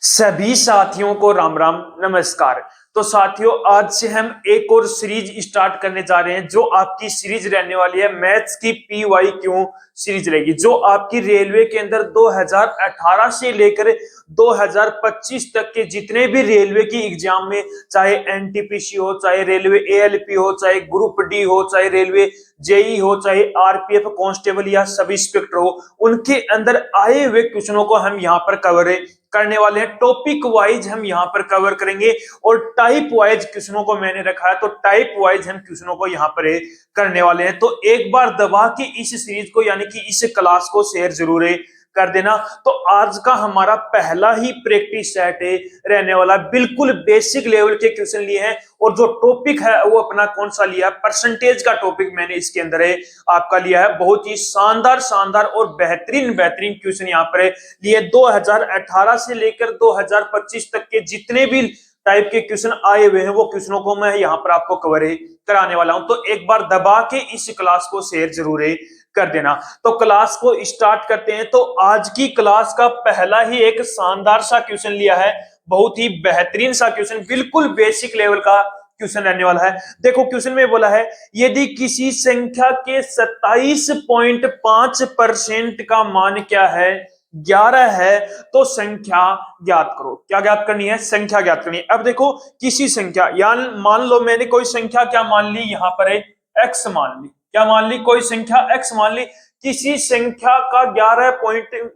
सभी साथियों को राम राम नमस्कार। तो साथियों, आज से हम एक और सीरीज स्टार्ट करने जा रहे हैं, जो आपकी सीरीज रहने वाली है मैथ्स की PYQ सीरीज रहेगी, जो आपकी रेलवे के अंदर 2018 से लेकर 2025 तक के जितने भी रेलवे की एग्जाम में, चाहे NTPC हो, चाहे रेलवे ALP हो, चाहे ग्रुप डी हो, चाहे रेलवे जेई हो, चाहे RPF कांस्टेबल या सब इंस्पेक्टर हो, उनके अंदर आए हुए क्वेश्चनों को हम यहाँ पर कवर करने वाले हैं। टॉपिक वाइज हम यहाँ पर कवर करेंगे और टाइप वाइज क्वेश्चनों को मैंने रखा है, तो टाइप वाइज हम क्वेश्चनों को यहाँ पर करने वाले हैं। तो एक बार दबा के इस सीरीज को यानी कि इस क्लास को शेयर जरूर कर देना। तो आज का हमारा पहला ही प्रैक्टिस सेट रहने वाला, बिल्कुल बेसिक लेवल के क्वेश्चन लिए हैं। और जो टॉपिक है वो अपना कौन सा लिया है, परसेंटेज का टॉपिक मैंने इसके अंदर आपका लिया है। बहुत ही शानदार शानदार और बेहतरीन बेहतरीन क्वेश्चन यहाँ पर लिए 2018 से लेकर 2025 तक के जितने भी टाइप के क्वेश्चन आए हुए हैं, वो क्वेश्चनों को मैं यहाँ पर आपको कवर कराने वाला हूं। तो एक बार दबा के इस क्लास को शेयर जरूर कर देना। तो क्लास को स्टार्ट करते हैं। तो आज की क्लास का पहला ही एक शानदार सा क्वेश्चन लिया है, बहुत ही बेहतरीन सा क्वेश्चन, बिल्कुल बेसिक लेवल का क्वेश्चन रहने वाला है। देखो क्वेश्चन में बोला है, यदि किसी संख्या के 27.5% का मान क्या है, 11 है, तो संख्या ज्ञात करो। क्या ज्ञात करनी है? संख्या ज्ञात करनी है। अब देखो किसी संख्या, यानी मान लो मैंने कोई संख्या क्या मान ली, यहां पर x मान ली। क्या मान ली? कोई संख्या x मान ली। किसी संख्या का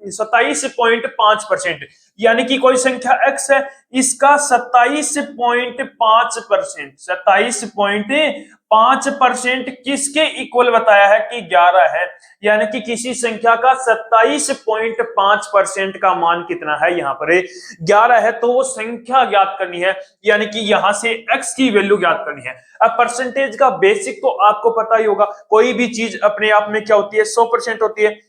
27.5%, यानी कि कोई संख्या x है, इसका 27.5% किसके इक्वल बताया है कि 11 है। यानी कि किसी संख्या का 27.5% का मान कितना है, यहाँ पर 11 है, तो वो संख्या ज्ञात करनी है, यानी कि यहां से x की वैल्यू ज्ञात करनी है। अब परसेंटेज का बेसिक तो आपको पता ही होगा, कोई भी चीज अपने आप में क्या होती है, 100% होती है।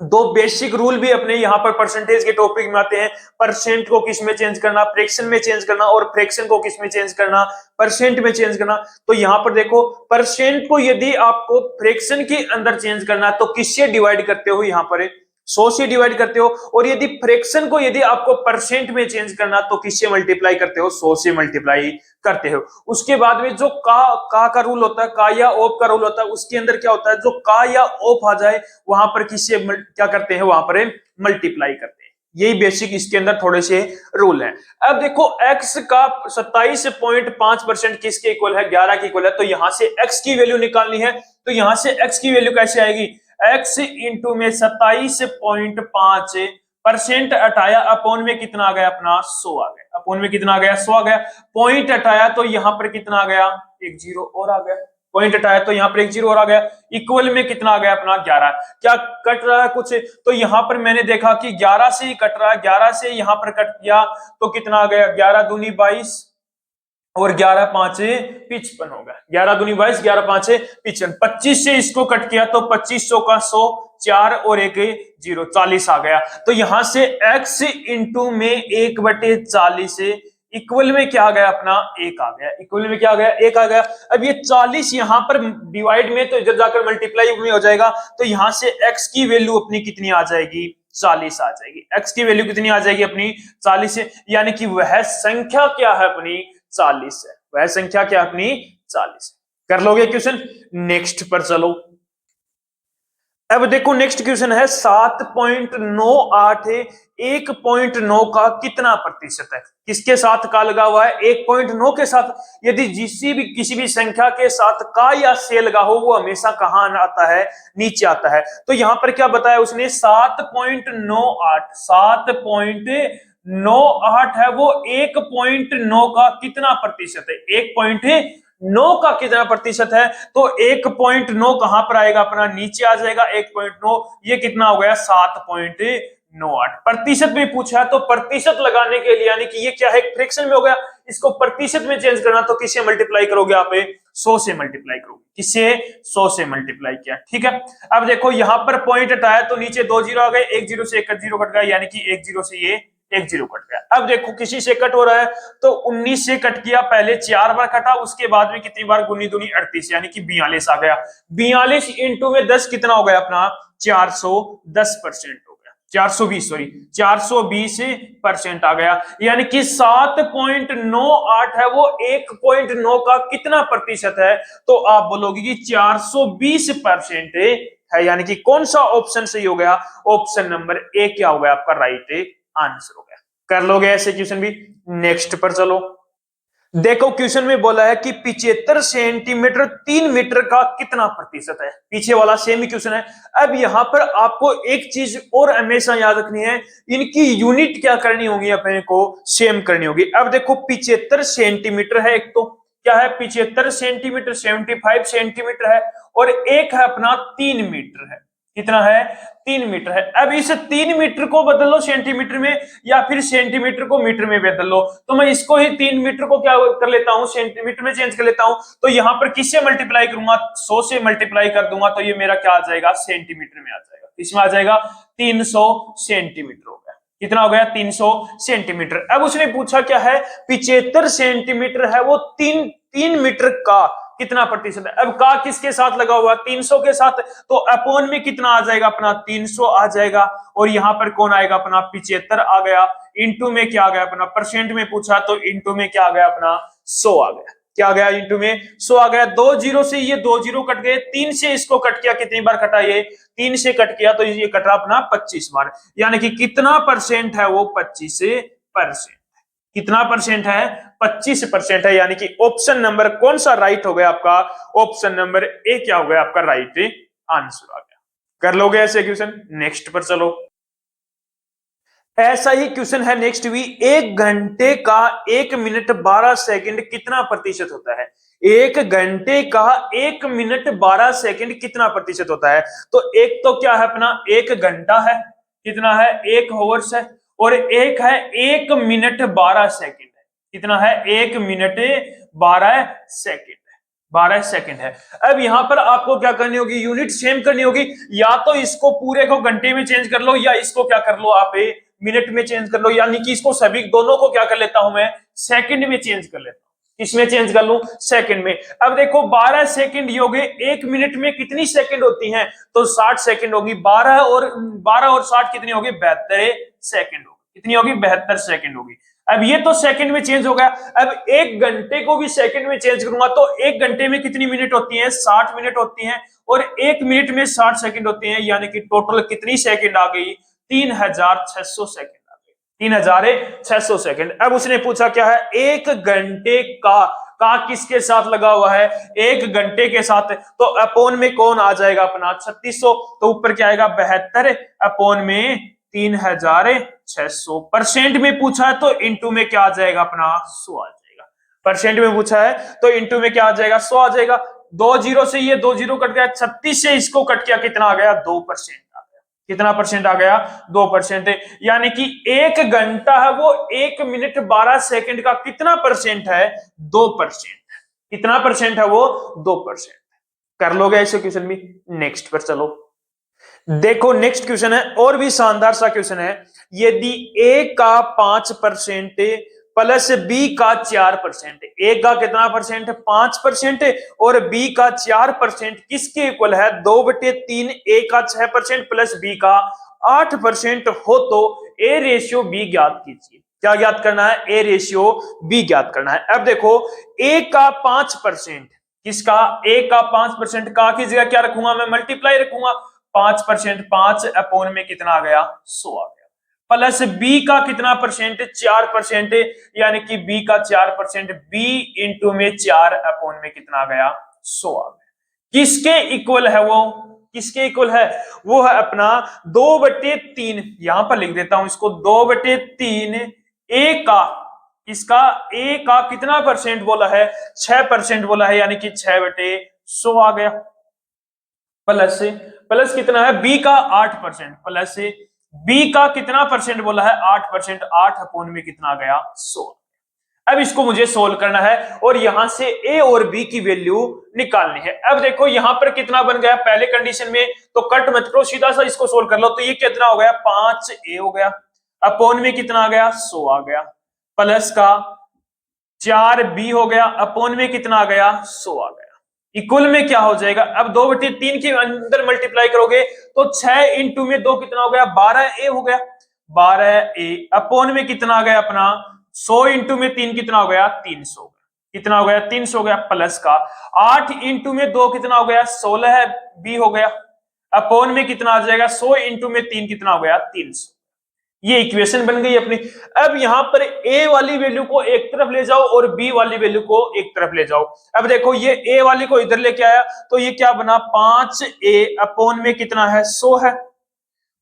दो बेसिक रूल भी अपने यहाँ पर परसेंटेज के टॉपिक में आते हैं। परसेंट को किस में चेंज करना, फ्रैक्शन में चेंज करना, और फ्रैक्शन को किस में चेंज करना, परसेंट में चेंज करना। तो यहाँ पर देखो, परसेंट को यदि आपको फ्रैक्शन के अंदर चेंज करना है तो किससे डिवाइड करते हो, यहाँ पर 100 से डिवाइड करते हो। और यदि फ्रैक्शन को यदि आपको परसेंट में चेंज करना तो किससे मल्टीप्लाई करते हो, 100 से मल्टीप्लाई करते हो। उसके बाद में जो का रूल होता है, का या ऑफ का रूल होता है, उसके अंदर क्या होता है, जो का या ऑफ आ जाए वहां पर किससे क्या करते हैं, वहां पर मल्टीप्लाई करते हैं। यही बेसिक इसके अंदर थोड़े से रूल हैं। अब देखो x का 27.5% किसके इक्वल है, 11 के इक्वल है। तो यहां से x की वैल्यू निकालनी है। तो यहां से x की वैल्यू कैसे आएगी, x इंटू में 27.5% हटाया, अपॉन में कितना आ गया अपना 100 आ गया। अपॉन में कितना आ गया, 100 आ गया। पॉइंट हटाया तो यहां पर कितना आ गया, एक जीरो और आ गया। पॉइंट हटाया तो यहां पर एक जीरो और आ गया। इक्वल में कितना आ गया अपना 11। क्या कट रहा है कुछ, तो यहां पर मैंने देखा कि 11 से ही कट रहा है। 11 से यहां पर कट किया तो कितना आ गया, 11 दूनी 22 और 11 पांचे 55 होगा। 11 दूनी 22, 11 पांचे 55। 25 से इसको कट किया तो 2500 का 100, 4 और 1 0, 40 आ गया। तो यहां से x इंटू में 1/40 इक्वल में क्या आ गया अपना, 1 आ गया। इक्वल में क्या आ गया, 1 आ गया। अब ये 40 यहां पर डिवाइड में, तो इधर जाकर मल्टीप्लाई में हो जाएगा। तो यहां से x की वैल्यू अपनी कितनी आ जाएगी, 40 आ जाएगी। x की वैल्यू कितनी आ जाएगी अपनी, 40 है। यानी कि वह संख्या क्या है अपनी, 40 है। वह संख्या क्या अपनी 40 है। कर लोगे क्वेश्चन, नेक्स्ट पर चलो। अब देखो नेक्स्ट क्वेश्चन है 7.98 है। 1.9 का कितना प्रतिशत है, किसके साथ का लगा हुआ है, 1.9 के साथ। यदि किसी भी संख्या के साथ का या से लगा हो, वो हमेशा कहां आता है, नीचे आता है। तो यहां पर क्या बताया उसने, 7.98 है, वो 1.9 का कितना प्रतिशत है, 1.9 का कितना प्रतिशत है। तो 1.9 कहां पर आएगा अपना, नीचे आ जाएगा 1.9। ये कितना हो गया, 7.98 प्रतिशत में पूछा है। तो प्रतिशत लगाने के लिए, यानी कि ये क्या है, फ्रैक्शन में हो गया, इसको प्रतिशत में चेंज करना तो किससे मल्टीप्लाई करोगे आप, 100 से मल्टीप्लाई करोगे। किससे, 100 से मल्टीप्लाई किया, ठीक है। अब देखो यहां पर पॉइंट हटाया तो नीचे 2 जीरो आ गए, 1 जीरो से 1 जीरो कट गया, यानी कि 1 जीरो से ये 1 जीरो कट गया। अब देखो किसी से कट हो रहा है तो 19 से कट किया, पहले 4 बार कटा, उसके बाद में कितनी बार, गुनी दूनी 38, यानी कि 42 आ गया। 42 इंटू में 10 कितना हो गया अपना, 410% हो गया। 420, सॉरी 420% आ गया, यानी कि 7.98 है वो 1.9 का कितना प्रतिशत है? तो आप बोलोगे कि 420% है, यानी कि कौन सा ऑप्शन सही हो गया? ऑप्शन नंबर ए क्या हो गया आपका राइट आंसर हो गया। कर लोगे ऐसे क्वेश्चन भी। नेक्स्ट पर चलो। देखो क्वेश्चन में बोला है कि 75 सेंटीमीटर 3 मीटर का कितना प्रतिशत है। पीछे वाला सेम ही क्वेश्चन है। अब यहां पर आपको एक चीज और हमेशा याद रखनी है, इनकी यूनिट क्या करनी होगी, अपने को सेम करनी होगी। अब देखो 75 सेंटीमीटर है, एक तो क्या है 75 सेंटीमीटर, 75 सेंटीमीटर है, और एक है अपना 3 मीटर है। कितना है? 3 मीटर है। अब इस 3 मीटर को बदल लो सेंटीमीटर में, या फिर सेंटीमीटर को मीटर में बदल लो। तो मैं इसको ही 3 मीटर को क्या कर लेता हूं, सेंटीमीटर में चेंज कर लेता हूं। तो यहां पर किससे मल्टीप्लाई करूंगा? 100 से मल्टीप्लाई कर दूंगा, तो ये मेरा क्या आ जाएगा? सेंटीमीटर में आ जाएगा। इसमें आ जाएगा 300 सेंटीमीटर हो गया। कितना हो गया? 300 सेंटीमीटर। अब उसने पूछा क्या है, 75 सेंटीमीटर है वो 3 मीटर का कितना प्रतिशत है। अब का किसके साथ लगा हुआ? 300 के साथ। तो अपॉन में कितना आ जाएगा अपना? 300 आ जाएगा। और यहां पर कौन आएगा अपना? 75 आ गया। इंटू में क्या आ गया अपना? परसेंट में पूछा तो इंटू में क्या आ गया अपना? 100 आ गया। क्या आ गया? इंटू में 100 आ गया। 2 जीरो से ये 2 जीरो कट गए, 3 से इसको कट किया, कितनी बार कटा? ये 3 से कट किया, तो ये कटा अपना 25 बार। यानी कि कितना परसेंट है वो? 25%। कितना परसेंट है? 25% है। यानी कि ऑप्शन नंबर कौन सा राइट हो गया आपका? ऑप्शन नंबर ए क्या हो गया आपका राइट आंसर आ गया। कर लोगे ऐसे क्वेश्चन। नेक्स्ट पर चलो। ऐसा ही क्वेश्चन है नेक्स्ट भी। 1 घंटे का 1 मिनट 12 सेकंड कितना प्रतिशत होता है? 1 घंटे का 1 मिनट 12 सेकंड कितना प्रतिशत होता है? तो एक तो क्या है अपना? 1 घंटा है, कितना है? 1 हॉर्स है, और एक है 1 मिनट 12 सेकंड है। कितना है? 1 मिनट 12 सेकंड, 12 सेकंड है। अब यहां पर आपको क्या करनी होगी? यूनिट सेम करनी होगी। या तो इसको पूरे को घंटे में चेंज कर लो, या इसको क्या कर लो आप मिनट में चेंज कर लो। यानी कि इसको सभी दोनों को क्या कर लेता हूं मैं? सेकंड में चेंज कर लेता हूं। किसमें चेंज कर लूं? सेकंड में। अब देखो 12 सेकंड ये हो गए, 1 मिनट में कितनी सेकंड होती हैं? तो 60 सेकंड होगी। 12 और 60 कितनी होगी? 72 सेकंड होगी। कितनी होगी? 72 सेकंड होगी। अब ये तो सेकंड में चेंज हो गया। अब 1 घंटे को भी सेकंड में चेंज करूंगा, तो 1 घंटे में कितनी मिनट होती है? 60 मिनट होती हैं, और 1 मिनट में 60 सेकंड होती हैं। यानी कि टोटल कितनी सेकंड आ गई? 3600 सेकंड आ गई। 3600 सेकंड। अब उसने पूछा क्या है? 1 घंटे का किसके साथ लगा हुआ है? 1 घंटे के साथ। तो अपॉन में कौन आ जाएगा अपना? 3600। तो ऊपर क्या आएगा? 72, अपॉन में 3600। परसेंट में पूछा है तो इंटू में क्या आ जाएगा अपना? 100 आ जाएगा। परसेंट में पूछा है तो इंटू में क्या आ जाएगा? 100 आ जाएगा। 2 जीरो से ये 2 जीरो कट गया, 36 से इसको कट किया, कितना आ गया? 2% आ गया। कितना परसेंट आ गया? 2%। यानी कि 1 घंटा है वो 1 मिनट 12 सेकंड का कितना परसेंट है? 2%। कितना परसेंट है वो? 2%। कर लोगे ऐसे क्वेश्चन भी। नेक्स्ट पर चलो। देखो नेक्स्ट क्वेश्चन है, और भी शानदार सा क्वेश्चन है। यदि ए का 5% प्लस बी का 4%, ए का कितना परसेंट? 5%, और बी का 4% किसके इक्वल है? 2/3। ए का 6% प्लस बी का 8% हो, तो ए रेशियो बी ज्ञात कीजिए। क्या ज्ञात करना है? ए रेशियो बी ज्ञात करना है। अब देखो ए का 5%, किसका? ए का 5% का की जगह क्या रखूंगा मैं? मल्टीप्लाई रखूंगा। 5%, 5 अपॉन में कितना आ गया? 100 आ गया। प्लस बी का कितना परसेंट? 4%, यानी कि बी का 4%, बी इंटू में 4 अपॉन में कितना आ गया? 100 आ गया। किसके इक्वल है वो? किसके इक्वल है? वो है अपना 2/3। यहां पर लिख देता हूं इसको, 2/3 ए का, इसका ए का कितना परसेंट बोला है? 6% बोला है, यानी कि 6/100 आ गया। प्लस प्लस कितना है? बी का 8%, प्लस बी का कितना परसेंट बोला है? 8%, 8 अपॉन में कितना आ गया? 100। अब इसको मुझे सोल्व करना है, और यहां से ए और बी की वैल्यू निकालनी है। अब देखो यहां पर कितना बन गया पहले कंडीशन में, तो कट मत करो, सीधा सा इसको सोल्व कर लो। तो ये कितना हो गया? 5a हो गया, अपॉन में कितना आ गया? 100 आ गया, प्लस का 4b हो गया, अपॉन में कितना आ गया? 100 आ गया। इक्वल में क्या हो जाएगा, अब 2/3 के अंदर मल्टीप्लाई करोगे तो 6 इंटू में 2 कितना हो गया, 12a हो गया। 12a अपॉन में कितना आ गया अपना 100 इंटू में 3 कितना हो गया 300, कितना हो गया 300 हो गया, प्लस का 8 इंटू में 2 कितना हो गया 16 b हो गया, अपॉन में कितना आ जाएगा 100 इंटू में 3 कितना हो गया 300। ये इक्वेशन बन गई अपनी। अब यहां पर a वाली वैल्यू को एक तरफ ले जाओ और b वाली वैल्यू को एक तरफ ले जाओ। अब देखो ये a वाली को इधर लेके आया तो ये क्या बना 5a अपॉन में कितना है 100 है,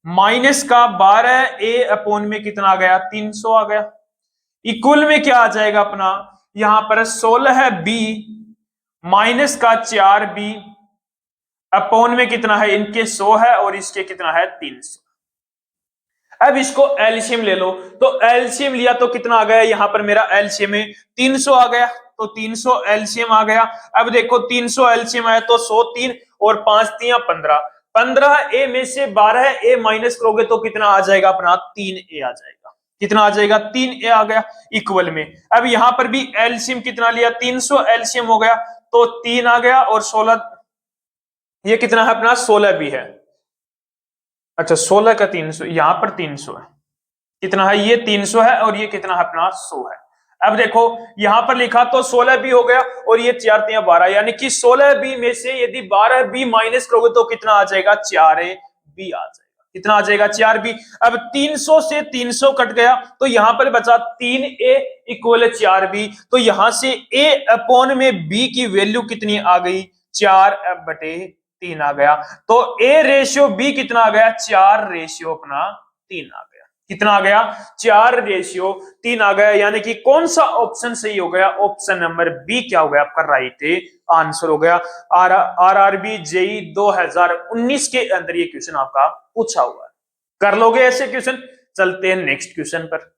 माइनस का 12a अपॉन में कितना आ गया 300 आ गया, इक्वल में क्या आ जाएगा अपना यहां पर 16b माइनस का 4b अपॉन में कितना है इनके 100 है और इसके कितना है 300। अब इसको एलसीएम ले लो, तो एलसीएम लिया तो कितना आ गया यहां पर मेरा एलसीएम में 300 आ गया, तो 300 एलसीएम आ गया। अब देखो 300 एलसीएम आया तो 100 3 और 5 3 15, 15a में से 12a माइनस करोगे तो कितना आ जाएगा अपना 3a आ जाएगा, कितना आ जाएगा 3a आ गया इक्वल में। अब यहां पर भी एलसीएम कितना लिया 300 एलसीएम हो गया तो 3 आ गया और 16, ये कितना है अपना 16 भी है, अच्छा 16 का 300 यहां पर 300 है, कितना है ये 300 है और ये कितना है अपना 100 है। अब देखो यहां पर लिखा तो 16 बी हो गया और ये 4 3 12, यानी कि 16 बी में से यदि 12 बी माइनस करोगे तो कितना आ जाएगा 4 बी आ जाएगा, कितना आ जाएगा 4 बी। अब 300 से 300 कट गया तो यहां पर बचा 3a इक्वल 4 बी, तो यहां से a अपॉन में b की वैल्यू कितनी आ गई 4/3 आ गया, तो a रेशियो b कितना आ गया 4 रेशियो अपना 3 आ गया, कितना आ गया 4 रेशियो 3 आ गया, यानी कि कौन सा ऑप्शन सही हो गया, ऑप्शन नंबर बी क्या हो गया आपका राइट आंसर हो गया। आरआरबी जेई 2019 के अंदर ये क्वेश्चन आपका पूछा हुआ है, कर लोगे ऐसे क्वेश्चन। चलते हैं नेक्स्ट क्वेश्चन पर।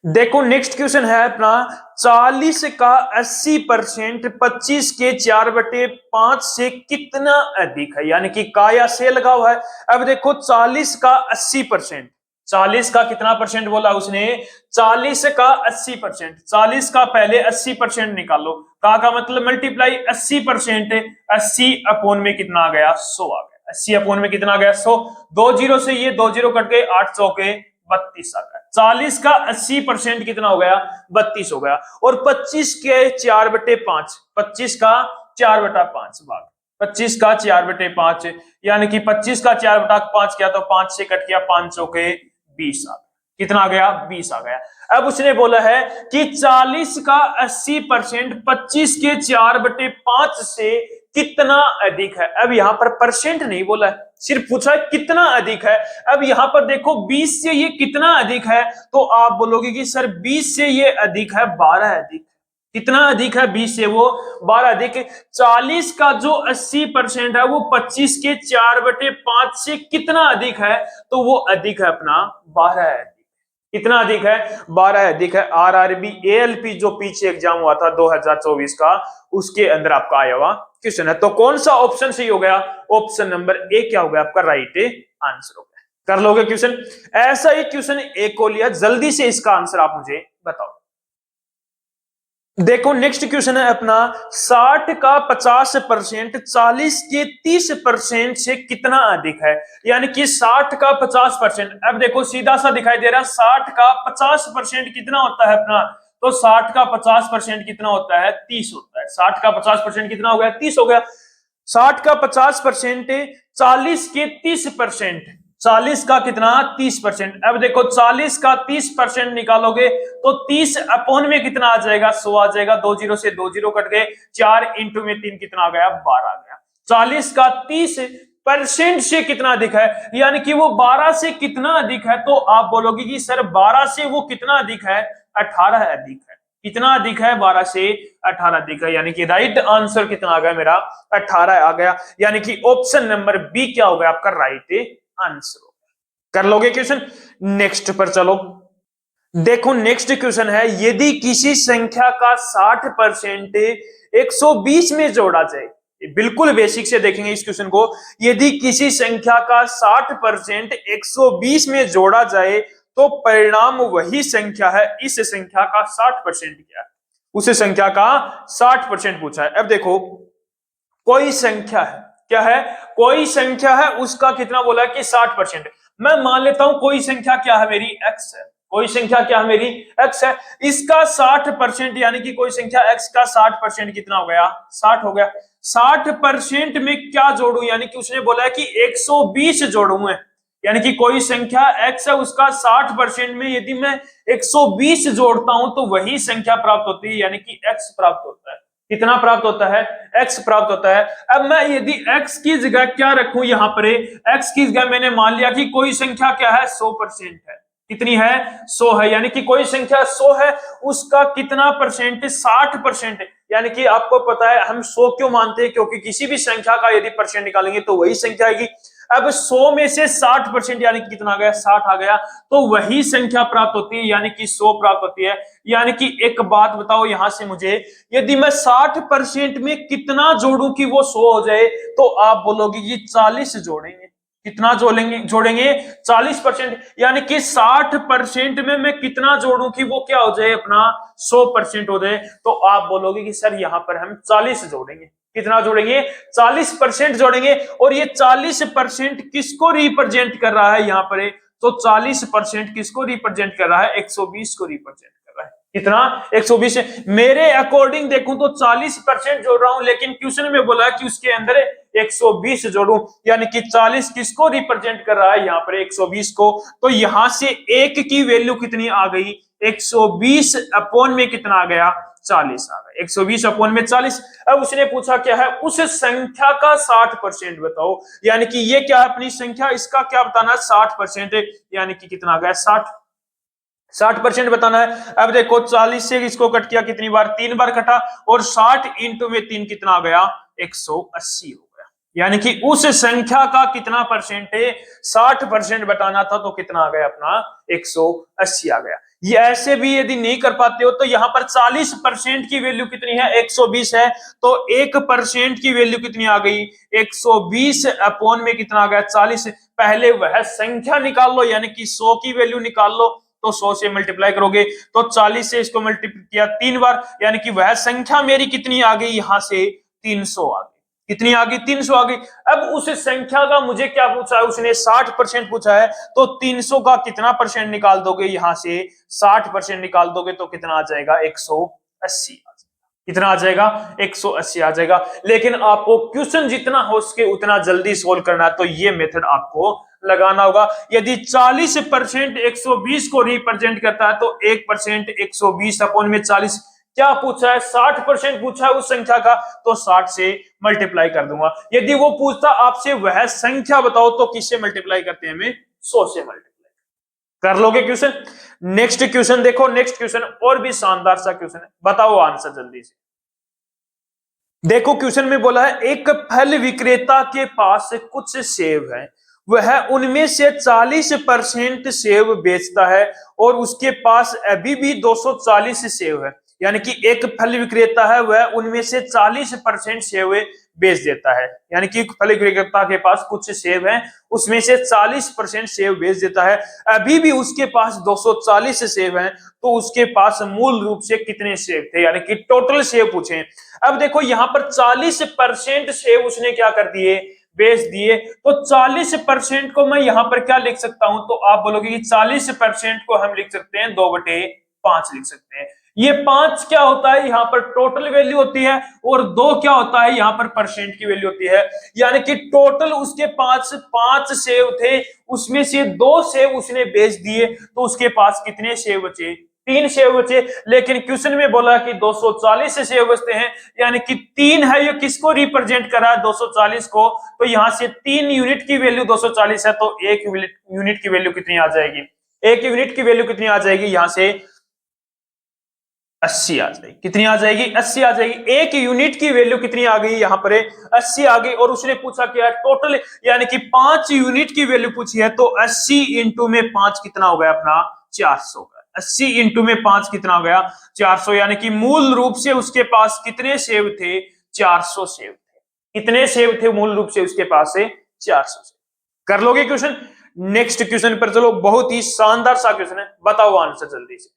देखो नेक्स्ट क्वेश्चन है अपना 40 का 80% 25 के 4/5 से कितना अधिक है, यानी कि का या से लगा हुआ है। अब देखो 40 का 80%, 40 का कितना परसेंट बोला उसने 40 का 80%, 40 का पहले 80% निकालो, का मतलब मल्टीप्लाई 80%, 80 अपॉन में कितना आ गया 100 आ गया, 80 अपॉन में कितना आ गया 100, 2 जीरो से ये 2 जीरो कट गए 8 चौके 32 आ गया। 40 का 80% कितना हो गया 32 हो गया, और 25 के 4/5, 25 का 4/5 भाग 25 का 4/5, यानी कि 25 का 4/5 किया तो 5 से कट गया 5 चौके 20 आ गया, कितना आ गया 20 आ गया। अब उसने बोला है कि 40 का 80% 25 के 4/5 से कितना अधिक है। अब यहां पर परसेंट नहीं बोला है, सिर्फ पूछा है कितना अधिक है। अब यहां पर देखो 20 से ये कितना अधिक है, तो आप बोलोगे कि सर 20 से ये अधिक है 12 अधिक, कितना अधिक है 20 से वो 12 अधिक। 40 का जो 80% है वो 25 के 4/5 से कितना अधिक है, तो वो अधिक है अपना 12 अधिक, कितना अधिक है 12 अधिक है। आरआरबी एएलपी जो पीछे एग्जाम हुआ था 2024 का, उसके अंदर आपका आया हुआ क्वेश्चन है। तो कौन सा ऑप्शन सही हो गया, ऑप्शन नंबर ए क्या हो गया आपका राइट आंसर हो गया। कर लोगे क्वेश्चन, ऐसा ही क्वेश्चन एक को लिया, जल्दी से इसका आंसर आप मुझे बताओ। देखो नेक्स्ट क्वेश्चन है अपना 60 का 50% 40 के 30% से कितना अधिक है, यानी कि 60 का 50%। अब देखो सीधा सा दिखाई दे रहा है 60 का 50% कितना होता है अपना, तो 60 का 50% कितना होता है 30 होता है। 60 का 50% कितना हो गया 30 हो गया। 60 का 50% 40 के 30%, 40 का कितना 30%। अब देखो 40 का 30% निकालोगे तो 30 अपॉन में कितना आ जाएगा 100 आ जाएगा, 2 जीरो से 2 जीरो कट गए, 4 इंटू में 3 कितना आ गया 12 आ गया। 40 का 30% से कितना अधिक है, यानी कि वो 12 से कितना अधिक है, तो आप बोलोगे कि सर 12 से वो कितना अधिक है 18 अधिक है, कितना अधिक है 12 से 18 अधिक है, यानी कि राइट आंसर कितना आ गया मेरा 18 आ गया, यानी कि ऑप्शन नंबर बी क्या हो गया आपका राइट आंसर हो गया। कर लोगे क्वेश्चन, नेक्स्ट पर चलो। देखो नेक्स्ट क्वेश्चन है यदि किसी संख्या का 60% 120 में जोड़ा जाए, बिल्कुल बेसिक से देखेंगे इस क्वेश्चन को। यदि किसी संख्या का 60% 120 में जोड़ा जाए तो परिणाम वही संख्या है, इस संख्या का 60% क्या है, उस संख्या का 60% पूछा है। अब देखो कोई संख्या है, क्या है, कोई संख्या है, उसका कितना बोला है कि 60%। मैं मान लेता हूं कोई संख्या क्या है मेरी, x है, कोई संख्या क्या है मेरी, x है, इसका 60%, यानी कि कोई संख्या x का 60% कितना हो गया, 60 हो गया। 60% में क्या जोड़ू, यानी कि उसने बोला है कि 120 जोड़ू मैं, यानी कि कोई संख्या x है, उसका 60% में यदि मैं 120 जोड़ता हूं तो वही संख्या प्राप्त होती है, यानी कि x प्राप्त होता है। कितना प्राप्त होता है, x प्राप्त होता है। अब मैं यदि x की जगह क्या रखूं, यहां पर x की जगह मैंने मान लिया कि कोई संख्या क्या है, 100% है। कितनी है, 100 है, यानी कि कोई संख्या 100 है, उसका कितना परसेंट, 60%। यानी कि आपको पता है हम 100 क्यों मानते हैं, क्योंकि किसी भी संख्या का यदि परसेंट निकालेंगे तो वही संख्या आएगी। अब 100 में से 60%, यानी कि कितना आ गया, 60 आ गया, तो वही संख्या प्राप्त होती है, यानी कि 100 प्राप्त होती है। यानी कि एक बात बताओ यहां से मुझे, यदि मैं 60% में कितना जोड़ूं कि वो 100 हो जाए, तो आप बोलोगे कि 40 जोड़ेंगे। कितना जोड़ेंगे 40%, यानी कि 60% में मैं कितना जोड़ूं कि वो क्या हो जाए, अपना 100% हो जाए, तो आप बोलोगे कि सर यहां पर हम 40 जोड़ेंगे। कितना जोड़ेंगे, 40% जोड़ेंगे। और ये 40% किसको रिप्रेजेंट कर रहा है यहां पर, तो 40% किसको रिप्रेजेंट कर रहा है, 120 को रिप्रेजेंट कर रहा है। कितना, 120। मेरे अकॉर्डिंग देखूं तो 40% जोड़ रहा हूं, लेकिन क्वेश्चन में बोला कि उसके अंदर 120 जोड़ूं, यानी कि 40 किसको रिप्रेजेंट कर रहा है यहां पर, 120 को। तो यहां से एक की वैल्यू कितनी आ गई, 120 अपॉन में कितना आ गया, 40 आ गया, 120 अपॉन में 40। अब उसने पूछा क्या है, उस संख्या का 60% बताओ, यानी कि ये क्या है अपनी संख्या, इसका क्या बताना है, 60%, यानी कि कितना आ गया, 60% बताना है। अब देखो 40 से इसको कट किया कितनी बार, 3 बार कटा, और 60 इंटू में 3 कितना आ गया, 180 हो गया। यानी कि उस संख्या का कितना परसेंट है, 60% बताना था, तो कितना आ गया अपना, 180 आ गया। ये ऐसे भी यदि नहीं कर पाते हो तो यहां पर 40% की वैल्यू कितनी है, 120 है, तो 1% की वैल्यू कितनी आ गई, 120 अपॉन में कितना आ गया, 40। पहले वह संख्या निकाल लो, यानी कि 100 की वैल्यू निकाल लो, तो 100 से मल्टीप्लाई करोगे तो 40 से इसको मल्टीप्लाई किया 3 बार, यानी कि वह संख्या मेरी कितनी आ गई, यहां से 300 आ गई। कितनी आ गई, 300 आ गई। अब उस संख्या का मुझे क्या पूछा है, उसने 60% पूछा है, तो 300 का कितना परसेंट निकाल दोगे, यहां से 60% निकाल दोगे तो कितना आ जाएगा, 180 आ जाएगा। कितना आ जाएगा, 180 आ जाएगा। लेकिन आपको क्वेश्चन जितना हो सके उतना जल्दी सोल्व करना है, तो ये मेथड आपको लगाना होगा। यदि 40% 120 को रिप्रेजेंट करता है, तो 1% 120 अपॉन में 40, क्या पूछा है, 60% पूछा है उस संख्या का, तो 60 से मल्टीप्लाई कर दूंगा। यदि वो पूछता आपसे वह संख्या बताओ, तो किससे मल्टीप्लाई करते हैं, हमें 100 से मल्टीप्लाई कर लोगे क्वेश्चन। नेक्स्ट क्वेश्चन देखो, नेक्स्ट क्वेश्चन और भी शानदार सा क्वेश्चन है, बताओ आंसर जल्दी से। देखो क्वेश्चन में बोला है, एक फल विक्रेता के पास कुछ सेब है, वह उनमें से 40% सेब बेचता है, और उसके पास अभी भी 240 सेब है। यानी कि एक फल विक्रेता है, वह उनमें से 40% सेब बेच देता है। यानी कि फल विक्रेता के पास कुछ सेब है, उसमें से 40% सेब बेच देता है, अभी भी उसके पास 240 सेब हैं, तो उसके पास मूल रूप से कितने सेब थे, यानी कि टोटल सेब पूछे। अब देखो यहां पर 40% सेब उसने क्या कर दिए, बेच दिए, तो 40% को मैं यहां पर क्या लिख सकता हूं, तो आप बोलोगे कि 40% को हम लिख सकते हैं 2/5 लिख सकते हैं। ये 5 क्या होता है, यहां पर टोटल वैल्यू होती है, और 2 क्या होता है, यहां पर परसेंट की वैल्यू होती है। यानी कि टोटल उसके पास 5 सेब थे, उसमें से 2 सेब उसने बेच दिए, तो उसके पास कितने सेब बचे, 3 सेब बचे। लेकिन क्वेश्चन में बोला कि 240 से सेब बचते हैं, यानी कि 3 है, ये किसको रिप्रेजेंट कर रहा है, 240 को। तो यहां से 3 यूनिट की वैल्यू 240 है, तो 1 यूनिट की वैल्यू कितनी आ जाएगी, 1 यूनिट की वैल्यू कितनी आ जाएगी, यहां से 80 आ जाएगी। कितनी आ जाएगी, 80 आ जाएगी। 1 यूनिट की वैल्यू कितनी आ गई, यहां पर 80 आ गई। और उसने पूछा क्या, टोटल, यानी कि 5 यूनिट की वैल्यू पूछी है, तो 80 इंटू में 5 कितना हो गया अपना, 400। 80 इंटू में 5 कितना हो गया, 400। यानी कि मूल रूप से उसके पास कितने सेब थे, 400 सेब थे। कितने सेब थे मूल रूप से उसके पास से, 400 सेब। कर लोगे क्वेश्चन। नेक्स्ट क्वेश्चन पर चलो, बहुत ही शानदार सा क्वेश्चन है, बताओ आंसर जल्दी से।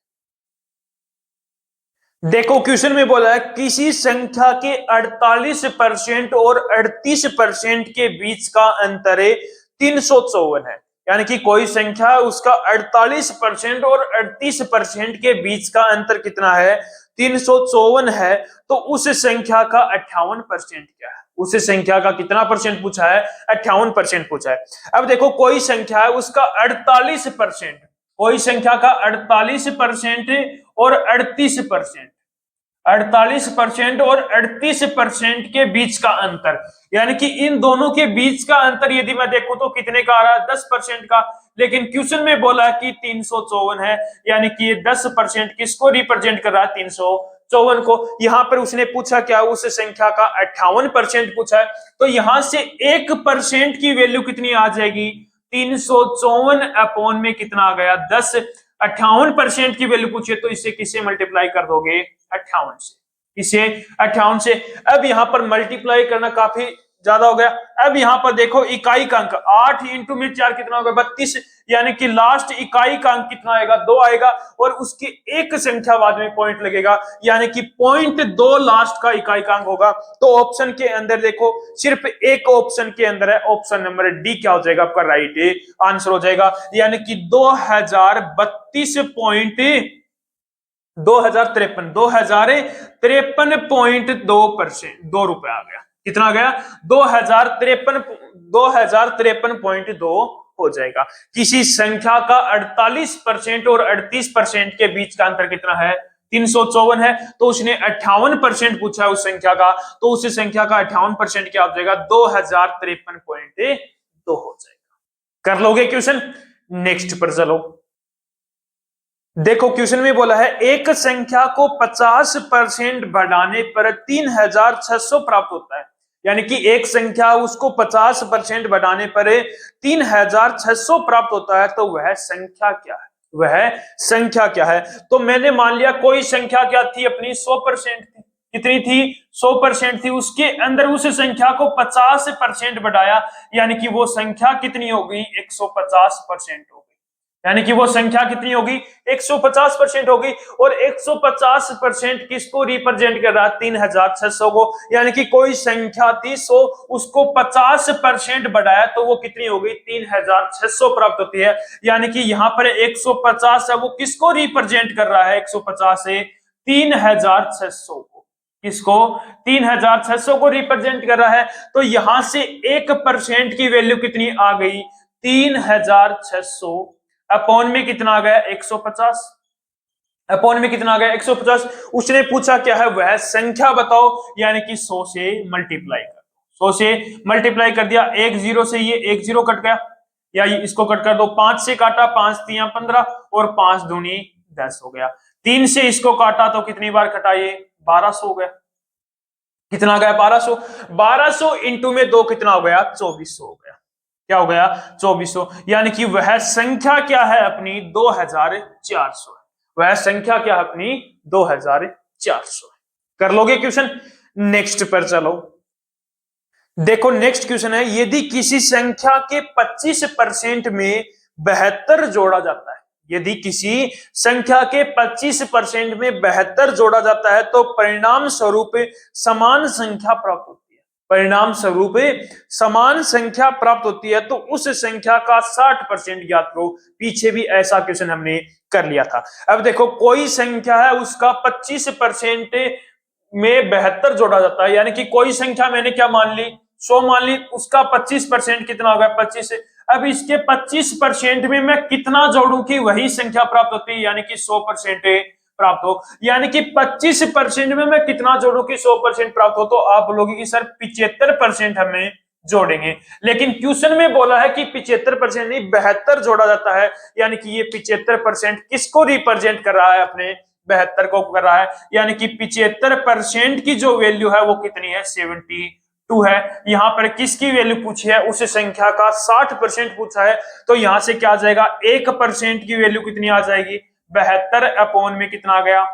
देखो क्वेश्चन में बोला है किसी संख्या के 48% और 38% के बीच का अंतर है 354 है। यानी कि कोई संख्या है उसका 48% और 38% के बीच का अंतर कितना है 354 है। तो उस संख्या का 58% क्या है, उस संख्या का कितना परसेंट पूछा है 58% पूछा है। अब देखो कोई संख्या है उसका 48%, कोई संख्या का 48% और 38%, 48% और 38% के बीच का अंतर, यानी कि इन दोनों के बीच का अंतर यदि मैं देखूं तो कितने का आ रहा है 10% का। लेकिन क्वेश्चन में बोला कि 354 है, यानी कि ये 10% किसको रिप्रेजेंट कर रहा है 354 को। यहां पर उसने पूछा क्या, उस संख्या का 58% पूछा है। तो यहां से 1% की वैल्यू कितनी आ जाएगी 354 अपॉन में कितना आ गया 10। 58% की वैल्यू पूछिए तो इसे किससे मल्टीप्लाई कर दोगे 58 से, इसे 58 से। अब यहां पर मल्टीप्लाई करना काफी ज्यादा हो गया। अब यहां पर देखो इकाई का अंक 8 इंटू में 4 कितना होगा 32, यानी कि लास्ट इकाई का अंक कितना आएगा 2 आएगा और उसके एक संख्या बाद में पॉइंट लगेगा, यानी कि पॉइंट 2 लास्ट का इकाई का अंक होगा। तो ऑप्शन के अंदर देखो सिर्फ एक ऑप्शन के अंदर है, ऑप्शन नंबर डी क्या हो जाएगा आपका राइट आंसर हो जाएगा, यानी कि 2053.2 रुपए आ गया। कितना आ गया 2053.2 हो जाएगा। किसी संख्या का 48% और 38% के बीच का अंतर कितना है 354 है। तो उसने 58% पूछा उस संख्या का, तो उस संख्या का 58% क्या हो जाएगा 2053.2 हो जाएगा। कर लोगे क्वेश्चन, नेक्स्ट पर चलो। देखो क्वेश्चन में बोला है एक संख्या को 50% बढ़ाने पर 3600 प्राप्त होता है, यानी कि एक संख्या उसको 50% बढ़ाने पर 3600 प्राप्त होता है। तो वह संख्या क्या है, वह संख्या क्या है। तो मैंने मान लिया कोई संख्या क्या थी अपनी 100% थी, कितनी थी 100% थी, उसके अंदर उस संख्या को 50% बढ़ाया, यानी कि वो संख्या कितनी हो गई 150% हो गई, यानी कि वो संख्या कितनी होगी 150% होगी। और 150% किसको रिप्रेजेंट कर रहा है 3600 को, यानी कि कोई संख्या थी 100 उसको 50% बढ़ाया तो वो कितनी होगी 3600 प्राप्त होती है। यानी कि यहां पर 150 है वो किसको रिप्रेजेंट कर रहा है 150 से 3600 को, किसको 3600 को रिप्रेजेंट कर रहा है। तो यहां से 1% की वैल्यू कितनी आ गई 3600 अपॉन में कितना आ गया 150, अपॉन में कितना आ गया 150। उसने पूछा क्या है वह संख्या बताओ, यानी कि 100 से मल्टीप्लाई कर, 100 से मल्टीप्लाई कर दिया, एक जीरो से ये एक जीरो कट गया, या इसको कट कर दो, 5 से काटा 5 तिया 15 और 5 दूनी 10 हो गया। 3 से इसको काटा तो कितनी बार कटा ये 1200 हो गया, कितना गया 1200, 1200 इंटू में 2 कितना हो गया 2400 हो गया, क्या हो गया 2400। यानी कि वह संख्या क्या है अपनी 2400 है, वह संख्या क्या है अपनी 2400 है। कर लोगे क्वेश्चन, नेक्स्ट पर चलो। देखो नेक्स्ट क्वेश्चन है यदि किसी संख्या के 25% में 72 जोड़ा जाता है, यदि किसी संख्या के 25% में 72 जोड़ा जाता है तो परिणाम स्वरूप समान संख्या प्राप्त होती है, परिणाम स्वरूप समान संख्या प्राप्त होती है। तो उस संख्या का 60% ज्ञात करो। पीछे भी ऐसा क्वेश्चन हमने कर लिया था। अब देखो कोई संख्या है उसका 25% में 72 जोड़ा जाता है, यानी कि कोई संख्या मैंने क्या मान ली 100 मान ली, उसका 25% कितना होगा 25 से। अब इसके 25% में मैं कितना जोड़ू कि वही संख्या प्राप्त होती है, यानी कि 100% प्राप्त हो, यानी कि 25% में मैं कितना जोड़ू कि 100% प्राप्त हो। तो आप बोलोगे कि सर 75% हमें जोड़ेंगे, लेकिन क्वेश्चन में बोला है कि 75% नहीं 72 जोड़ा जाता है, यानी कि ये 75% किसको रिप्रेजेंट कर रहा है अपने 72 को कर रहा है, यानी कि 75% की जो वैल्यू है वो कितनी है 72 है। यहां पर किसकी वैल्यू पूछी है उस संख्या का 60% पूछा है, तो यहां से क्या आ जाएगा 1% की वैल्यू कितनी आ जाएगी 72 अपॉन में कितना आ गया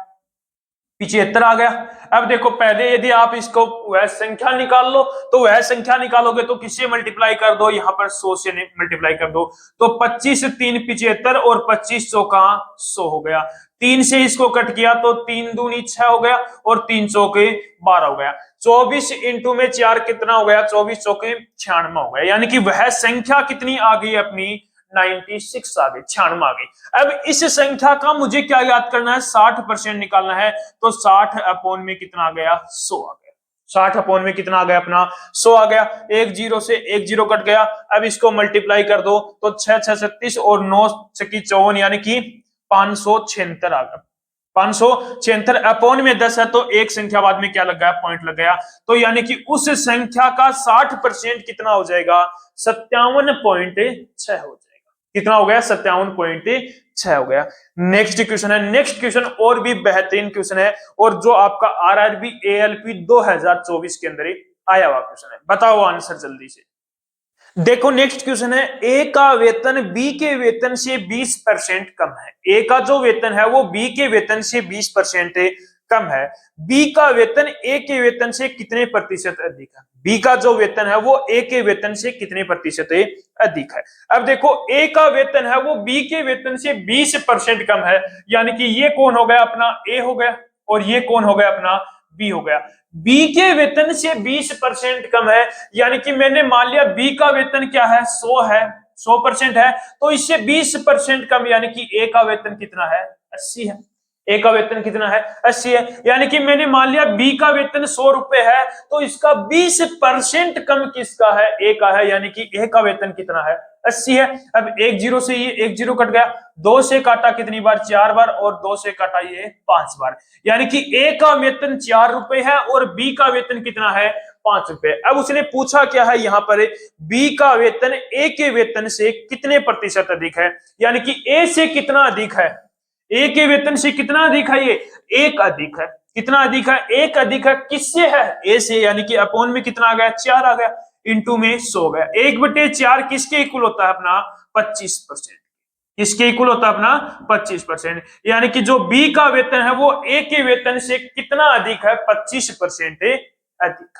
75 आ गया। अब देखो पहले यदि आप इसको वह संख्या निकाल लो, तो वह संख्या निकालोगे तो किससे मल्टीप्लाई कर दो, यहां पर 100 से मल्टीप्लाई कर दो, तो 25 3 75 और 25 चौका 100 हो गया। 3 से इसको कट किया तो 3 दूनी 6 हो गया और 3 चौके 12 हो गया। 24 इंटू में 4 कितना हो गया, 24 चौके 96 हो गया। यानी कि वह संख्या कितनी आ गई अपनी 96 आ गई, 96 आ गई। अब इस संख्या का मुझे क्या याद करना है, 60% निकालना है, तो 60 अपॉन में कितना आ गया, 100 आ गया। 60 अपॉन में कितना आ गया अपना 100 आ गया। एक जीरो से एक जीरो कट गया। अब इसको मल्टीप्लाई कर दो तो 6 6 36 और 9 6 54 यानी कि 576 आ गया। 576 अपॉन में 10 है तो एक संख्या बाद में क्या लग गया, पॉइंट लग गया। तो यानी कि उस संख्या का 60% कितना हो जाएगा, 57.6 हो जाएगा। कितना हो गया, 57.6 हो गया। नेक्स्ट क्वेश्चन है, नेक्स्ट क्वेश्चन और भी बेहतरीन क्वेश्चन है और जो आपका आरआरबी एएलपी 2024 के अंदर ही आया हुआ क्वेश्चन है। बताओ आंसर जल्दी से। देखो नेक्स्ट क्वेश्चन है, ए का वेतन बी के वेतन से 20% कम है। ए का जो वेतन है वो बी के वेतन से 20% कम है। बी का वेतन ए के वेतन से कितने प्रतिशत अधिक है। बी का जो वेतन है वो ए के वेतन से कितने प्रतिशत अधिक है। अब देखो ए का वेतन है वो बी के वेतन से 20% कम है, यानी कि ये कौन हो गया अपना ए हो गया और ये कौन हो गया अपना बी हो गया। बी के वेतन से 20% कम है, यानी कि मैंने मान लिया बी का वेतन क्या है 100 है, 100% है, तो इससे 20% कम, यानी कि ए का वेतन कितना है 80 है। ए का वेतन कितना है 80 है, यानी कि मैंने मान लिया बी का वेतन 100 रुपए है, तो इसका 20% कम किसका है, ए का है, यानी कि ए का वेतन कितना है 80 है। अब एक जीरो से ये एक जीरो कट गया, 2 से काटा कितनी बार 4 बार और 2 से काटा ये 5 बार, यानी कि ए का वेतन 4 रुपए है और बी का वेतन कितना है 5 रुपए। अब उसने पूछा क्या है यहाँ पर, बी का वेतन ए के वेतन से कितने प्रतिशत अधिक है, यानी कि ए से कितना अधिक है, ए के वेतन से कितना अधिक है, ये एक अधिक है। कितना अधिक है, एक अधिक है, किससे है ए से, यानी कि अपॉन में कितना आ गया 4 आ गया, इंटू में 100 गया। 1/4 किसके इक्वल होता है अपना 25%। किसके इक्वल होता है अपना 25%, यानी कि जो बी का वेतन है वो ए के वेतन से कितना अधिक है 25% अधिक।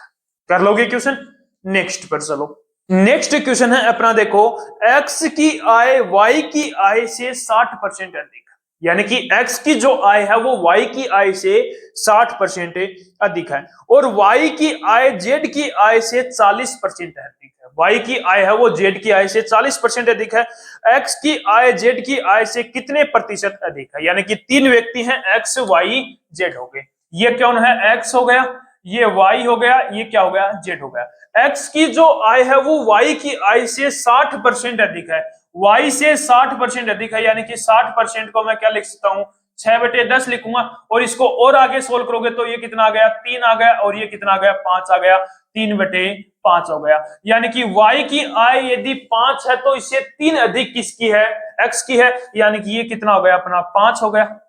कर लोगे क्वेश्चन। नेक्स्ट पर चलो। नेक्स्ट क्वेश्चन है अपना, देखो एक्स की आय वाई की आय से 60% अधिक, यानी कि x की जो आय है वो y की आय से 60% अधिक है और y की आय z की आय से 40% अधिक है। y की आय है वो z की आय से 40% अधिक है। x की आय z की आय से कितने प्रतिशत अधिक है, यानी कि 3 व्यक्ति हैं x y z हो गए। ये कौन है, x हो गया, ये y हो गया, ये क्या हो गया z हो गया। x की जो आय है वो y की आय से 60% अधिक है, y से 60% अधिक है, यानी कि 60% को मैं क्या लिख सकता हूं 6/10 लिखूंगा और इसको और आगे सोल्व करोगे तो ये कितना आ गया 3 आ गया और ये कितना आ गया 5 आ गया, 3/5 हो गया। यानी कि y की आय यदि 5 है तो इससे 3 अधिक किसकी है, x की है, यानी कि ये कितना हो गया अपना 5 हो गया,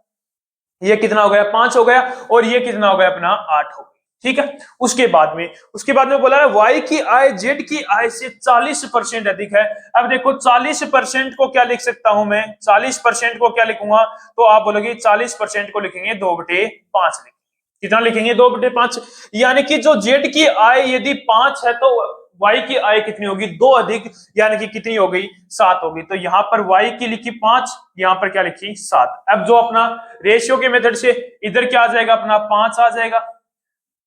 ये कितना हो गया 5 हो गया और ये कितना हो गया अपना 8 हो गया। ठीक है, उसके बाद में बोला है y की आय z की आय से 40% अधिक है। अब देखो 40% को क्या लिख सकता हूं मैं, 40% को क्या लिखूंगा, तो आप बोलोगे 40% को लिखेंगे 2/5 कितना लिखेंगे 2/5, यानी कि जो z की आय यदि 5 है तो y की आय कितनी होगी 2 अधिक, यानी कि कितनी हो गई 7 होगी। तो यहां पर y की लिखी 5, यहां पर क्या लिखी 7। अब जो अपना रेशियो के मेथड से इधर क्या आ जाएगा अपना 5 आ जाएगा,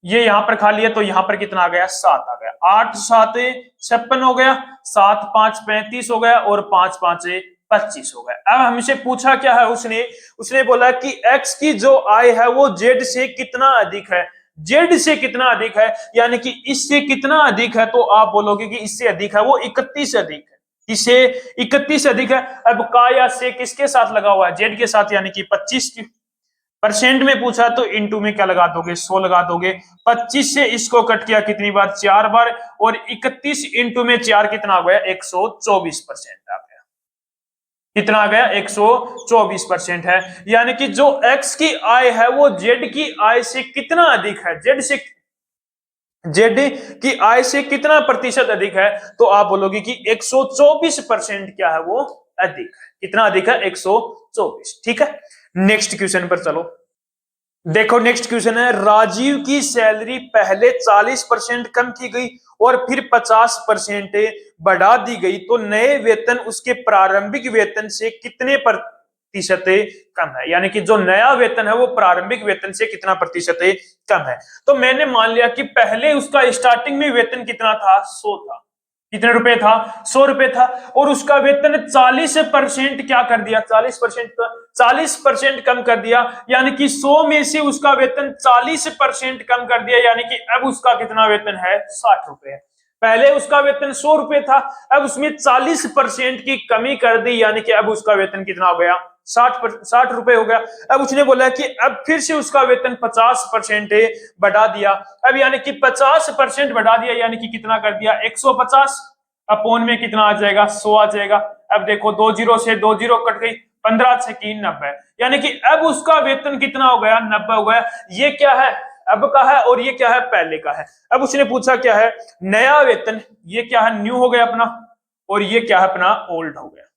ये यहां पर खा लिया तो यहां पर कितना आ गया 7 आ गया, 8 7 56 हो गया, 7 5 35 हो गया और 5 5 25 हो गया। अब हमसे पूछा क्या है उसने बोला कि x की जो आय है वो z से कितना अधिक है, z से कितना अधिक है, यानी कि इससे कितना अधिक है, तो आप बोलोगे कि इससे अधिक है वो 31 अधिक है, इससे 31 अधिक है। अब का या से किसके साथ लगा हुआ है, z के साथ, यानी कि 25 की परसेंट में पूछा तो इंटू में क्या लगा दोगे 100 लगा दोगे। 25 से इसको कट किया कितनी बार 4 बार और 31 इंटू में 4 कितना आ गया 124% आ गया, कितना आ गया 124% है। यानी कि जो x की आय है वो z की आय से कितना अधिक है, z की आय से कितना प्रतिशत अधिक है, तो आप बोलोगे कि 124% क्या है वो अधिक है। कितना अधिक है 124। ठीक है, नेक्स्ट क्वेश्चन पर चलो। देखो नेक्स्ट क्वेश्चन है, राजीव की सैलरी पहले 40% कम की गई और फिर 50% बढ़ा दी गई, तो नए वेतन उसके प्रारंभिक वेतन से कितने प्रतिशत कम है। यानी कि जो नया वेतन है वो प्रारंभिक वेतन से कितना प्रतिशत कम है। तो मैंने मान लिया कि पहले उसका स्टार्टिंग में वेतन कितना था, 100 था। कितने रुपए था, 100 रुपए था। और उसका वेतन 40% क्या कर दिया, 40% कम कर दिया। यानी कि 100 में से उसका वेतन 40% कम कर दिया, यानी कि अब उसका कितना वेतन है, 60 रुपए। पहले उसका वेतन 100 रुपए था, अब उसमें 40% की कमी कर दी, यानी कि अब उसका वेतन कितना हो गया, 60 रुपए हो गया। अब उसने बोला कि अब फिर से उसका वेतन 50% बढ़ा दिया। अब यानी कि 50% बढ़ा दिया, यानी कि कितना कर दिया, 150 अपोन में कितना आ जाएगा, 100 आ जाएगा। अब देखो 2 जीरो से 2 जीरो कट गई, 15 से 90, यानी कि अब उसका वेतन कितना हो गया, 90 हो गया। ये क्या है, अब का है, और ये क्या है, पहले का है। अब उसने पूछा क्या है, नया वेतन, ये क्या है, न्यू हो गया अपना, और ये क्या है अपना, ओल्ड हो गया।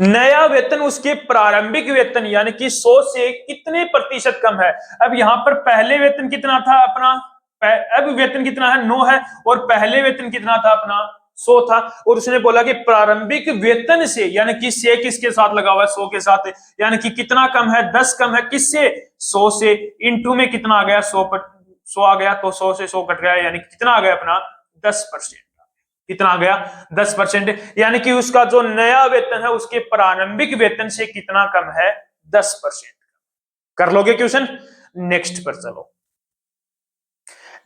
नया वेतन उसके प्रारंभिक वेतन यानी कि 100 से कितने प्रतिशत कम है। अब यहां पर पहले वेतन कितना था अपना, अब वेतन कितना है, 9 है, और पहले वेतन कितना था अपना, 100 था। और उसने बोला कि प्रारंभिक वेतन से, यानी कि से किसके साथ लगा हुआ है, 100 के साथ, यानी कि कितना कम है, 10 कम है, किससे, 100 से। इंटू में कितना आ गया, 100 आ गया, तो 100 से 100 कट गया, यानी कि कितना आ गया अपना, 10%। कितना आ गया, 10%। यानी कि उसका जो नया वेतन है उसके प्रारंभिक वेतन से कितना कम है, 10%। कर लोगे क्वेश्चन, नेक्स्ट पर चलो।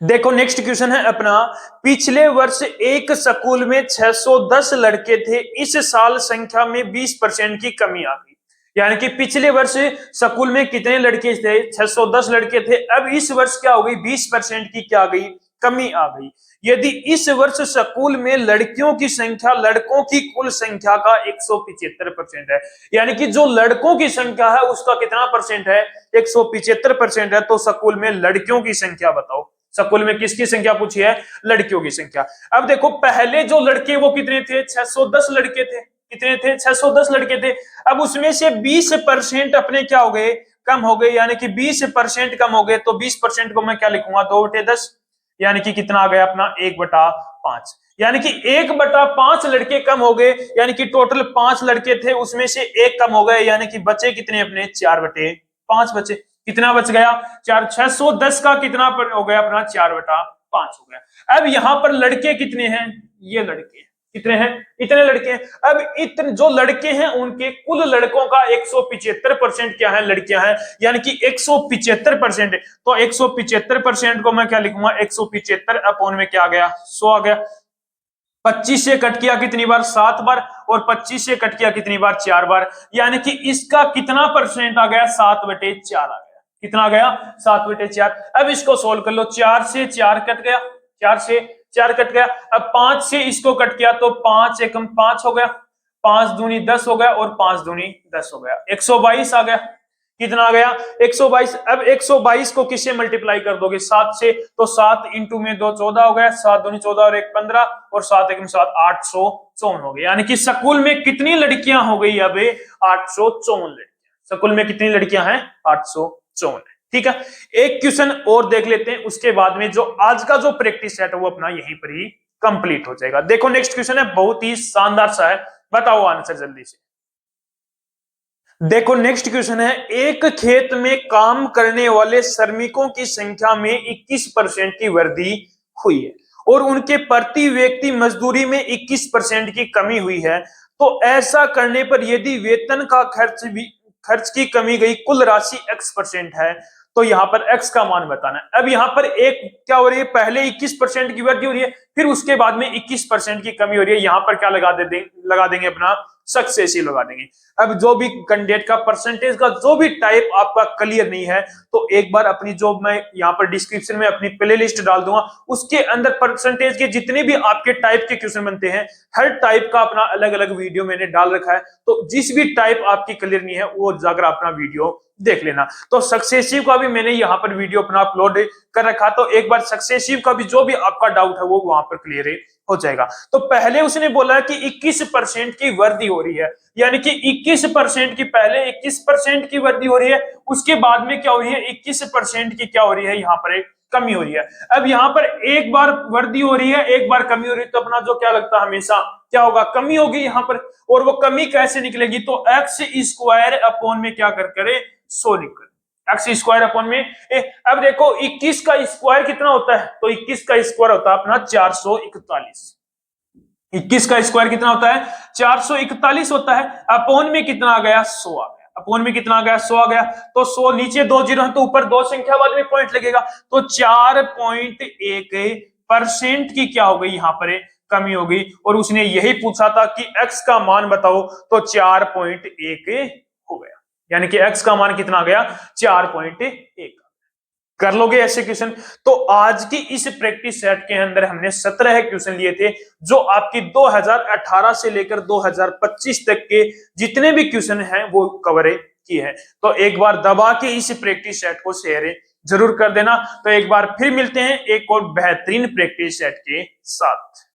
देखो नेक्स्ट क्वेश्चन है अपना, पिछले वर्ष एक स्कूल में 610 लड़के थे, इस साल संख्या में 20% की कमी आ गई। यानी कि पिछले वर्ष स्कूल में कितने लड़के थे, 610 लड़के थे, अब इस वर्ष क्या हो गई, 20% की क्या आ गई, कमी आ गई। यदि इस वर्ष स्कूल में लड़कियों की संख्या लड़कों की कुल संख्या का 175% है, यानी कि जो लड़कों की संख्या है उसका कितना परसेंट है, 175% है, तो स्कूल में लड़कियों की संख्या बताओ। स्कूल में किसकी संख्या पूछी है, लड़कियों की संख्या। अब देखो पहले जो लड़के वो कितने थे, 610 लड़के थे, कितने थे, 610 लड़के थे। अब उसमें से 20% अपने क्या हो गए, कम हो गए, यानी कि 20% कम हो गए, तो 20% को मैं क्या लिखूंगा, 2/10, यानी कि कितना आ गया अपना, 1/5। यानी कि 1/5 लड़के कम हो गए, यानी कि टोटल 5 लड़के थे, उसमें से एक कम हो गए, यानी कि बचे कितने अपने, 4/5 बचे। कितना बच गया, 4, 610 का कितना हो गया अपना, 4/5 हो गया। अब यहां पर लड़के कितने हैं, ये लड़के कितने हैं, इतने लड़के हैं। अब इतने जो लड़के हैं उनके कुल लड़कों का 175% क्या है, लड़कियां हैं, यानी कि 175%। तो 175% को मैं क्या लिखूंगा, 175 अपोन में क्या आ गया, 100 आ गया। 25 से कट किया कितनी बार, 7 बार, और 25 से कट किया कितनी बार, 4 बार, यानी कि इसका कितना परसेंट आ गया, 7/4 आ गया। कितना आ गया, 7/4। अब इसको सोल्व कर लो, 4 से 4 कट गया, 4 से 4 कट गया। अब 5 से इसको कट किया तो 5 एकम 5 हो गया, 5 दूनी 10 हो गया, और 5 दूनी 10 हो गया, 122 आ गया। कितना आ गया, 122। अब 122 को किससे मल्टीप्लाई कर दोगे, 7 से, तो 7 इंटू में 2 14 हो गया, 7 दूनी 14 और 1 15, और 7 एकम 7, 854 हो गए। यानी कि स्कूल में कितनी लड़कियां हो गई, अब 854 लड़कियां। स्कूल में कितनी लड़कियां हैं, 854। ठीक है, एक क्वेश्चन और देख लेते हैं, उसके बाद में जो आज का जो प्रैक्टिस सेट है वो अपना यहीं पर ही कंप्लीट हो जाएगा। देखो नेक्स्ट क्वेश्चन है, बहुत ही शानदार सा है, बताओ आंसर जल्दी से। देखो नेक्स्ट क्वेश्चन है, एक खेत में काम करने वाले श्रमिकों की संख्या में 21% की वृद्धि हुई है और उनके प्रति व्यक्ति मजदूरी में 21% की कमी हुई है, तो ऐसा करने पर यदि वेतन का खर्च की कमी गई कुल राशि x% है, तो यहां पर x का मान बताना है। अब यहां पर एक क्या हो रही है, पहले 21% की वृद्धि हो रही है, फिर उसके बाद में 21% की कमी हो रही है। यहां पर क्या लगा देंगे अपना सक्सेस ही लगा देंगे। अब जो भी कैंडिडेट का परसेंटेज का जो भी टाइप आपका क्लियर नहीं है, तो एक बार अपनी जो मैं यहाँ पर डिस्क्रिप्शन में अपनी प्ले लिस्ट डाल दूंगा, उसके अंदर परसेंटेज के जितने भी आपके टाइप के क्वेश्चन बनते हैं, हर टाइप का अपना अलग अलग वीडियो मैंने डाल रखा है। तो जिस भी टाइप आपकी क्लियर नहीं है वो जाकर अपना वीडियो देख लेना। तो सक्सेसिव का भी मैंने यहाँ पर वीडियो अपना अपलोड कर रखा, तो एक बार सक्सेसिव का भी जो भी आपका डाउट है वो वहां पर क्लियर हो जाएगा। तो पहले उसने बोला कि 21% की वृद्धि हो रही है, यानी कि 21% की, पहले 21% की वृद्धि हो रही है, उसके बाद में क्या हो रही है, 21% की क्या हो रही है, यहाँ पर एक कमी हो रही है। अब यहाँ पर एक बार वृद्धि हो रही है, एक बार कमी हो रही है, तो अपना जो क्या लगता है हमेशा क्या होगा, कमी होगी यहाँ पर। और वो कमी कैसे निकलेगी, तो एक्स स्क्वायर अपॉन में क्या कर करे 100 निकल, एक्स स्क्वायर अपॉन में अब देखो 21 का स्क्वायर कितना होता है, तो 21 का स्क्वायर होता है अपना 441। 21 का स्क्वायर कितना होता है, 441 होता है। अपॉन में कितना आ गया, 100 आ गया। अपॉन में कितना आ गया, 100 आ गया। तो 100 नीचे 2 जीरो है तो ऊपर 2 संख्या बाद में पॉइंट लगेगा, तो 4.1% की क्या हो गई यहाँ पर कमी हो गई। और उसने यही पूछा था कि x का मान बताओ, तो 4.1 हो गया, यानी कि x का मान कितना आ गया, 4.1। कर लोगे ऐसे क्वेश्चन। तो आज की इस प्रैक्टिस सेट के अंदर हमने 17 क्वेश्चन लिए थे, जो आपकी 2018 से लेकर 2025 तक के जितने भी क्वेश्चन हैं वो कवर किए हैं। तो एक बार दबा के इस प्रैक्टिस सेट को शेयर जरूर कर देना। तो एक बार फिर मिलते हैं एक और बेहतरीन प्रैक्टिस सेट के साथ।